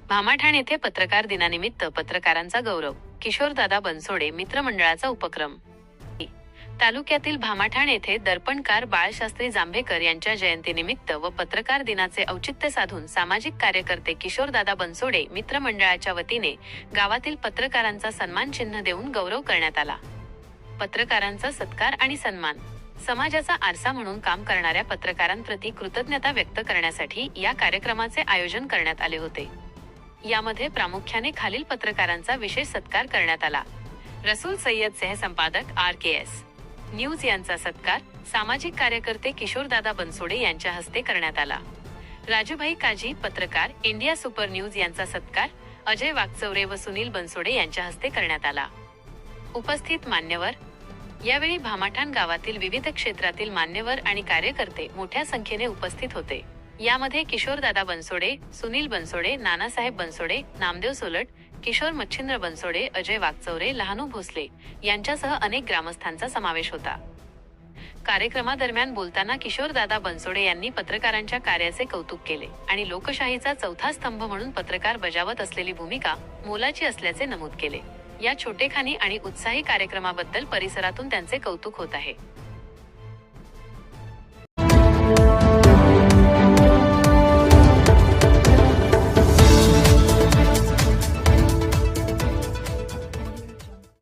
भामाठाण येथे पत्रकार दिनानिमित्त पत्रकारांचा गौरव. किशोरदादा बनसोडे मित्रमंडळाचा उपक्रम. तालुक्यातील भामाठाण येथे दर्पणकार बाळशास्त्री जांभेकर यांच्या जयंतीनिमित्त व पत्रकार दिनाचे औचित्य साधून सामाजिक कार्यकर्ते किशोरदादा बनसोडे मित्रमंडळाच्या वतीने गावातील पत्रकारांचा सन्मान चिन्ह देऊन गौरव करण्यात आला. पत्रकारांचा सत्कार आणि सन्मान. समाजाचा आरसा म्हणून काम करणाऱ्या पत्रकारांप्रती कृतज्ञता व्यक्त करण्यासाठी या कार्यक्रमाचे आयोजन करण्यात आले होते. यामध्ये प्रामुख्याने खालील पत्रकारांचा विशेष सत्कार करण्यात आला. रसूल सय्यद सहसंपादक RKS न्यूज यांचा सत्कार सामाजिक कार्यकर्ते किशोरदादा बनसोडे यांच्या हस्ते करण्यात आला. राजूभाई काजी पत्रकार इंडिया सुपर न्यूज यांचा सत्कार अजय वागचौरे व सुनील बनसोडे यांच्या हस्ते करण्यात आला. उपस्थित मान्यवर. यावेळी भामाठाण गावातील विविध क्षेत्रातील मान्यवर आणि कार्यकर्ते मोठ्या संख्येने उपस्थित होते. यामध्ये किशोरदादा बनसोडे, सुनील बनसोडे, नानासाहेब बनसोडे, नामदेव सोलट, किशोर मच्छिंद्र बनसोडे, अजय वागचौरे, लहानू भोसले यांच्यासह अनेक ग्रामस्थांचा समावेश होता. कार्यक्रमादरम्यान बोलताना किशोरदादा बनसोडे यांनी पत्रकारांच्या कार्याचे कौतुक केले आणि लोकशाहीचा चौथा स्तंभ म्हणून पत्रकार बजावत असलेली भूमिका मोलाची असल्याचे नमूद केले. या छोटेखानी आणि उत्साही कार्यक्रमाबद्दल परिसरातून त्यांचे कौतुक होत आहे.